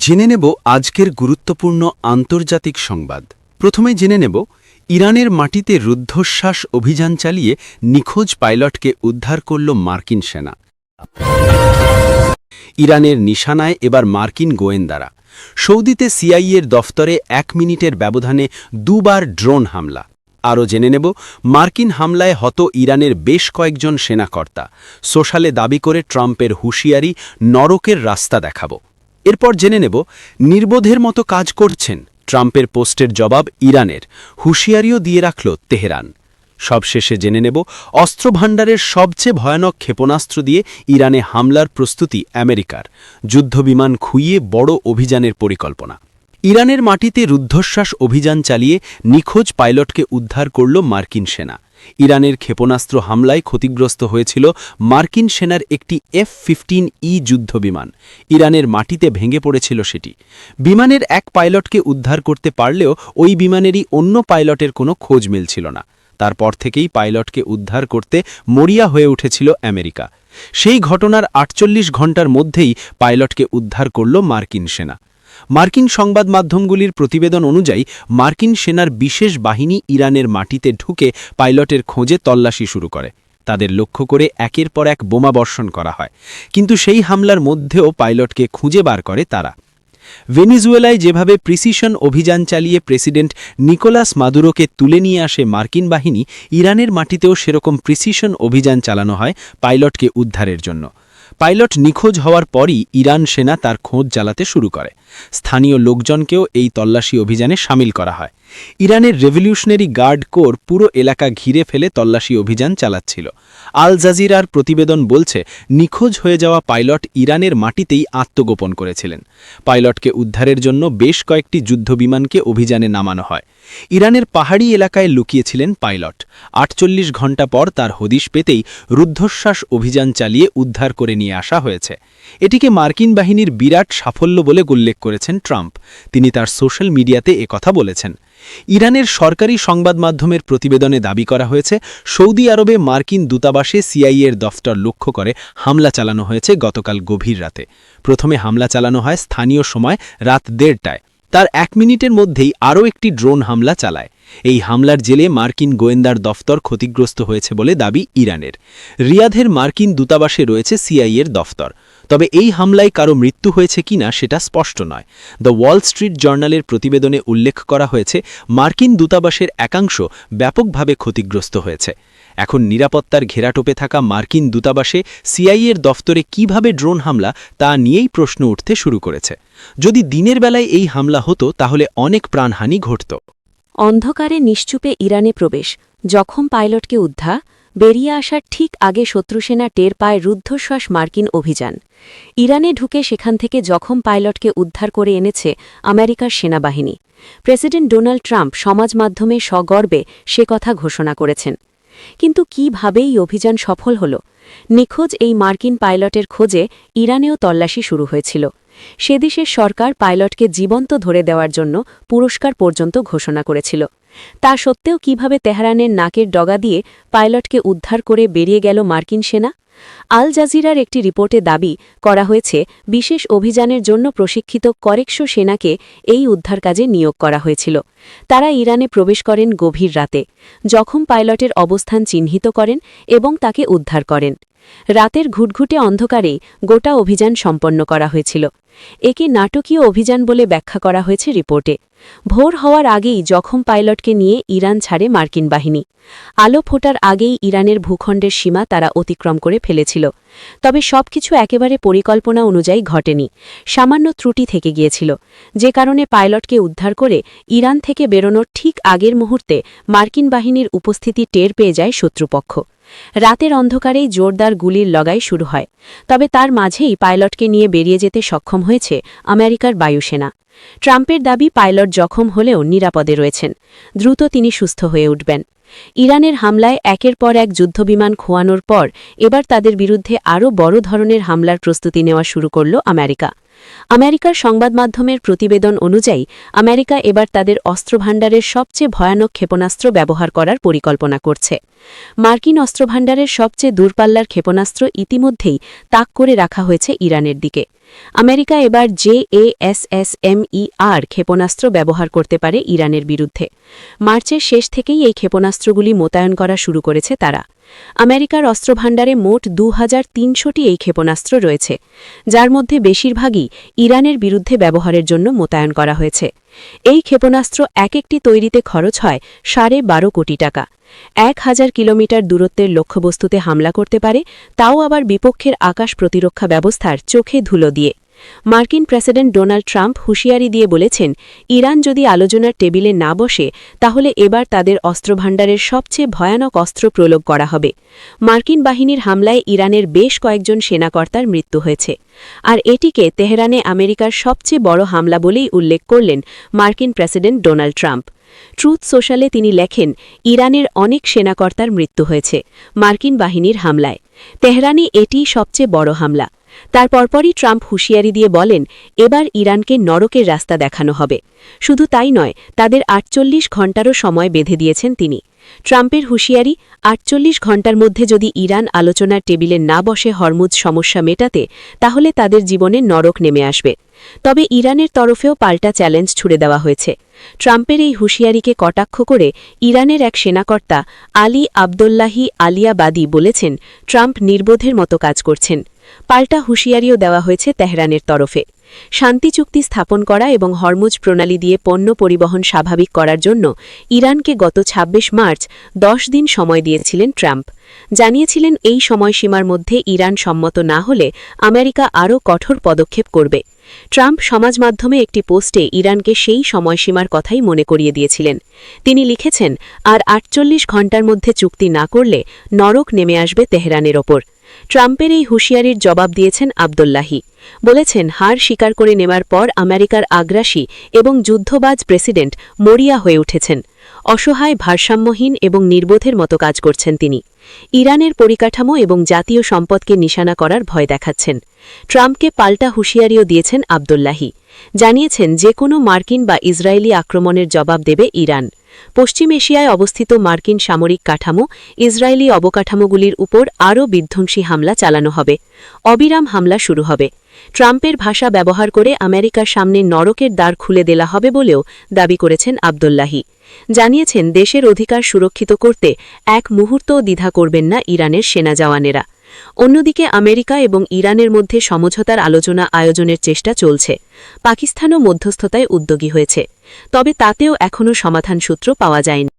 জেনে নেব আজকের গুরুত্বপূর্ণ আন্তর্জাতিক সংবাদ। প্রথমে জেনে নেব ইরানের মাটিতে রুদ্ধশ্বাস অভিযান চালিয়ে নিখোঁজ পাইলটকে উদ্ধার করল মার্কিন সেনা। ইরানের নিশানায় এবার মার্কিন গোয়েন্দারা। সৌদিতে সিআইএর দফতরে 1 মিনিটের ব্যবধানে দুবার ড্রোন হামলা। আরও জেনে নেব মার্কিন হামলায় হত ইরানের বেশ কয়েকজন সেনাকর্তা। সোশ্যালে দাবি করে ট্রাম্পের হুঁশিয়ারি, নরকের রাস্তা দেখাবো। এরপর জেনে নেব নির্বোধের মতো কাজ করছেন, ট্রাম্পের পোস্টের জবাব ইরানের, হুঁশিয়ারিও দিয়ে রাখল তেহরান। সবশেষে জেনে নেব অস্ত্রভাণ্ডারের সবচেয়ে ভয়ানক ক্ষেপণাস্ত্র দিয়ে ইরানে হামলার প্রস্তুতি আমেরিকার, যুদ্ধবিমান খুইয়ে বড় অভিযানের পরিকল্পনা। ইরানের মাটিতে রুদ্ধশ্বাস অভিযান চালিয়ে নিখোঁজ পাইলটকে উদ্ধার করল মার্কিন সেনা। ইরানের ক্ষেপণাস্ত্র হামলায় ক্ষতিগ্রস্ত হয়েছিল মার্কিন সেনার একটি F-15E যুদ্ধবিমান। ইরানের মাটিতে ভেঙে পড়েছিল সেটি। বিমানের এক পাইলটকে উদ্ধার করতে পারলেও ওই বিমানেরই অন্য পাইলটের কোনো খোঁজ মিলছিল না। তারপর থেকেই পাইলটকে উদ্ধার করতে মরিয়া হয়ে উঠেছিল আমেরিকা। সেই ঘটনার 48 ঘণ্টার মধ্যেই পাইলটকে উদ্ধার করল মার্কিন সেনা। মার্কিন সংবাদ মাধ্যমগুলির প্রতিবেদন অনুযায়ী মার্কিন সেনার বিশেষ বাহিনী ইরানের মাটিতে ঢুকে পাইলটের খোঁজে তল্লাশি শুরু করে। তাদের লক্ষ্য করে একের পর এক বোমা বর্ষণ করা হয়, কিন্তু সেই হামলার মধ্যেও পাইলটকে খুঁজে বার করে তারা। ভেনেজুয়েলায় যেভাবে প্রিসিশন অভিযান চালিয়ে প্রেসিডেন্ট নিকোলাস মাদুরোকে তুলে নিয়ে আসে মার্কিন বাহিনী, ইরানের মাটিতেও সেরকম প্রিসিশন অভিযান চালানো হয় পাইলটকে উদ্ধারের জন্য। পাইলট নিখোঁজ হওয়ার পরই ইরান সেনা তার খোঁজ চালাতে শুরু করে। স্থানীয় লোকজনকেও এই তল্লাশি অভিযানে সামিল করা হয়। ইরানের রেভলিউশনারি গার্ড কোর পুরো এলাকা ঘিরে ফেলে তল্লাশি অভিযান চালাচ্ছিল। আল জাজিরার প্রতিবেদন বলছে, নিখোঁজ হয়ে যাওয়া পাইলট ইরানের মাটিতেই আত্মগোপন করেছিলেন। পাইলটকে উদ্ধারের জন্য বেশ কয়েকটি যুদ্ধবিমানকে অভিযানে নামানো হয়। ইরানের পাহাড়ি এলাকায় লুকিয়েছিলেন পাইলট। 48 ঘণ্টা পর তার হদিশ পেতেই রুদ্ধশ্বাস অভিযান চালিয়ে উদ্ধার করে নিয়ে আসা হয়েছে। এটিকে মার্কিন বাহিনীর বিরাট সাফল্য বলে উল্লেখ করেছেন ট্রাম্প। তিনি তার সোশ্যাল মিডিয়াতে একথা বলেছেন। ইরানের সরকারি সংবাদ মাধ্যমের প্রতিবেদনে দাবি করা হয়েছে, সৌদি আরবে মার্কিন দূতাবাসে সিআইএর দফতর লক্ষ্য করে হামলা চালানো হয়েছে গতকাল গভীর রাতে। প্রথমে হামলা চালানো হয় স্থানীয় সময় রাত 1:30টায়। তার 1 মিনিটের মধ্যেই আরও একটি ড্রোন হামলা চালায়। এই হামলার জেলে মার্কিন গোয়েন্দার দফতর ক্ষতিগ্রস্ত হয়েছে বলে দাবি ইরানের। রিয়াধের মার্কিন দূতাবাসে রয়েছে সিআইএর দফতর। তবে এই হামলায় কারো মৃত্যু হয়েছে কিনা সেটা স্পষ্ট নয়। দ্য ওয়াল স্ট্রিট জার্নালের প্রতিবেদনে উল্লেখ করা হয়েছে, মার্কিন দূতাবাসের একাংশ ব্যাপকভাবে ক্ষতিগ্রস্ত হয়েছে। এখন নিরাপত্তার ঘেরাটোপে থাকা মার্কিন দূতাবাসে সিআইএর দফতরে কিভাবে ড্রোন হামলা, তা নিয়েই প্রশ্ন উঠতে শুরু করেছে। যদি দিনের বেলায় এই হামলা হতো তাহলে অনেক প্রাণহানি ঘটত। অন্ধকারে নিশ্চুপে ইরানে প্রবেশ, জখম পাইলটকে উদ্ধার, বেরিয়ে আসার ঠিক আগে শত্রুসেনা টের পায় রুদ্ধশ্বাস মার্কিন অভিযান। ইরানে ঢুকে সেখান থেকে জখম পাইলটকে উদ্ধার করে এনেছে আমেরিকার সেনাবাহিনী। প্রেসিডেন্ট ডোনাল্ড ট্রাম্প সমাজ মাধ্যমে সগর্বে সে কথা ঘোষণা করেছেন। কিন্তু কিভাবে এই অভিযান সফল হল? নিখোঁজ এই মার্কিন পাইলটের খোঁজে ইরানেও তল্লাশি শুরু হয়েছিল। সে দেশের সরকার পাইলটকে জীবন্ত ধরে দেওয়ার জন্য পুরস্কার পর্যন্ত ঘোষণা করেছিল। তা সত্ত্বেও কিভাবে তেহরানের নাকের ডগা দিয়ে পাইলটকে উদ্ধার করে বেরিয়ে গেল মার্কিন সেনা? আল জাজিরার একটি রিপোর্টে দাবি করা হয়েছে, বিশেষ অভিযানের জন্য প্রশিক্ষিত কয়েকশো সেনাকে এই উদ্ধার কাজে নিয়োগ করা হয়েছিল। তারা ইরানে প্রবেশ করেন গভীর রাতে, জখম পাইলটের অবস্থান চিহ্নিত করেন এবং তাকে উদ্ধার করেন। রাতের ঘুটঘুটে অন্ধকারেই গোটা অভিযান সম্পন্ন করা হয়েছিল। একে নাটকীয় অভিযান বলে ব্যাখ্যা করা হয়েছে রিপোর্টে। ভোর হওয়ার আগেই জখম পাইলটকে নিয়ে ইরান ছাড়ে মার্কিন বাহিনী। আলো ফোটার আগেই ইরানের ভূখণ্ডের সীমা তারা অতিক্রম করে ফেলেছিল। তবে সবকিছু একেবারে পরিকল্পনা অনুযায়ী ঘটেনি। সামান্য ত্রুটি থেকে গিয়েছিল, যে কারণে পাইলটকে উদ্ধার করে ইরান থেকে বেরোনোর ঠিক আগের মুহূর্তে মার্কিন বাহিনীর উপস্থিতি টের পেয়ে যায় শত্রুপক্ষ। রাতের অন্ধকারেই জোরদার গুলির লড়াই শুরু হয়। তবে তার মাঝেই পাইলটকে নিয়ে বেরিয়ে যেতে সক্ষম হয়েছে আমেরিকার বায়ুসেনা। ট্রাম্পের দাবি, পাইলট জখম হলেও নিরাপদে রয়েছেন, দ্রুত তিনি সুস্থ হয়ে উঠবেন। ইরানের হামলায় একের পর এক যুদ্ধবিমান খোয়ানোর পর এবার তাদের বিরুদ্ধে আরও বড় ধরনের হামলার প্রস্তুতি নেওয়া শুরু করল আমেরিকা। আমেরিকার সংবাদমাধ্যমের প্রতিবেদন অনুযায়ী আমেরিকা এবার তাদের অস্ত্রভাণ্ডারের সবচেয়ে ভয়ানক ক্ষেপণাস্ত্র ব্যবহার করার পরিকল্পনা করছে। মার্কিন অস্ত্রভাণ্ডারের সবচেয়ে দূরপাল্লার ক্ষেপণাস্ত্র ইতিমধ্যেই তাক করে রাখা হয়েছে ইরানের দিকে। আমেরিকা এবার JASSMER ক্ষেপণাস্ত্র ব্যবহার করতে পারে ইরানের বিরুদ্ধে। মার্চের শেষ থেকেই এই ক্ষেপণাস্ত্রগুলি মোতায়েন করা শুরু করেছে তারা। আমেরিকার অস্ত্রভাণ্ডারে মোট 2300টি এই ক্ষেপণাস্ত্র রয়েছে, যার মধ্যে বেশিরভাগই ইরানের বিরুদ্ধে ব্যবহারের জন্য মোতায়েন করা হয়েছে। এই ক্ষেপণাস্ত্র এক একটি তৈরিতে খরচ হয় 12.5 কোটি টাকা। 1000 কিলোমিটার দূরত্বের লক্ষ্যবস্তুতে হামলা করতে পারে, তাও আবার বিপক্ষের আকাশ প্রতিরক্ষা ব্যবস্থার চোখে ধুলো দিয়ে। মার্কিন প্রেসিডেন্ট ডোনাল্ড ট্রাম্প হুঁশিয়ারি দিয়ে বলেছেন, ইরান যদি আলোচনার টেবিলে না বসে তাহলে এবার তাদের অস্ত্রভাণ্ডারের সবচেয়ে ভয়ানক অস্ত্র প্রয়োগ করা হবে। মার্কিন বাহিনীর হামলায় ইরানের বেশ কয়েকজন সেনাকর্তার মৃত্যু হয়েছে, আর এটিকে তেহরানে আমেরিকার সবচেয়ে বড় হামলা বলেই উল্লেখ করলেন মার্কিন প্রেসিডেন্ট ডোনাল্ড ট্রাম্প। ট্রুথ সোশ্যালে তিনি লেখেন, ইরানের অনেক সেনাকর্তার মৃত্যু হয়েছে মার্কিন বাহিনীর হামলায়। তেহরানে এটিই সবচেয়ে বড় হামলা। তার পরপরই ট্রাম্প হুঁশিয়ারি দিয়ে বলেন, এবার ইরানকে নরকের রাস্তা দেখানো হবে। শুধু তাই নয়, তাদের 48 ঘণ্টারও সময় বেঁধে দিয়েছেন তিনি। ট্রাম্পের হুঁশিয়ারি, 48 ঘণ্টার মধ্যে যদি ইরান আলোচনার টেবিলে না বসে হরমুজ সমস্যা মেটাতে, তাহলে তাদের জীবনে নরক নেমে আসবে। তবে ইরানের তরফেও পাল্টা চ্যালেঞ্জ ছুড়ে দেওয়া হয়েছে। ট্রাম্পের এই হুঁশিয়ারিকে কটাক্ষ করে ইরানের এক সেনাকর্তা আলী আবদুল্লাহি আলিয়াবাদী বলেছেন, ট্রাম্প নির্বোধের মতো কাজ করছেন। পাল্টা হুঁশিয়ারিও দেওয়া হয়েছে তেহরানের তরফে। শান্তি চুক্তি স্থাপন করা এবং হরমুজ প্রণালী দিয়ে পণ্য পরিবহন স্বাভাবিক করার জন্য ইরানকে গত ২৬ মার্চ 10 দিন সময় দিয়েছিলেন ট্রাম্প। জানিয়েছিলেন এই সময়সীমার মধ্যে ইরান সম্মত না হলে আমেরিকা আরও কঠোর পদক্ষেপ করবে। ট্রাম্প সমাজ মাধ্যমে একটি পোস্টে ইরানকে সেই সময়সীমার কথাই মনে করিয়ে দিয়েছিলেন। তিনি লিখেছেন, আর 48 ঘণ্টার মধ্যে চুক্তি না করলে নরক নেমে আসবে তেহরানের ওপর। ট্রাম্পের এই হুঁশিয়ারির জবাব দিয়েছেন আবদুল্লাহি। বলেছেন, হার স্বীকার করে নেওয়ার পর আমেরিকার আগ্রাসী এবং যুদ্ধবাজ প্রেসিডেন্ট মরিয়া হয়ে উঠেছেন। অসহায়, ভারসাম্যহীন এবং নির্বোধের মতো কাজ করছেন তিনি। ইরানের পরিকাঠামো এবং জাতীয় সম্পদকে নিশানা করার ভয় দেখাচ্ছেন। ট্রাম্পকে পাল্টা হুঁশিয়ারিও দিয়েছেন আবদুল্লাহি। জানিয়েছেন, যে কোনো মার্কিন বা ইসরায়েলি আক্রমণের জবাব দেবে ইরান। পশ্চিম এশিয়ায় অবস্থিত মার্কিন সামরিক কাঠামো, ইসরায়েলি অবকাঠামোগুলির উপর আরও বিধ্বংসী হামলা চালানো হবে। অবিরাম হামলা শুরু হবে। ট্রাম্পের ভাষা ব্যবহার করে আমেরিকার সামনে নরকের দ্বার খুলে দেওয়া হবে বলেও দাবি করেছেন আবদুল্লাহি। জানিয়েছেন, দেশের অধিকার সুরক্ষিত করতে এক মুহূর্তও দ্বিধা করবেন না ইরানের সেনা জওয়ানেরা। অন্যদিকে আমেরিকা এবং ইরানের মধ্যে সমঝোতার আলোচনা আয়োজনের চেষ্টা চলছে। পাকিস্তানও মধ্যস্থতায় উদ্যোগী হয়েছে, তবে তাতেও এখনও সমাধান সূত্র পাওয়া যায়নি।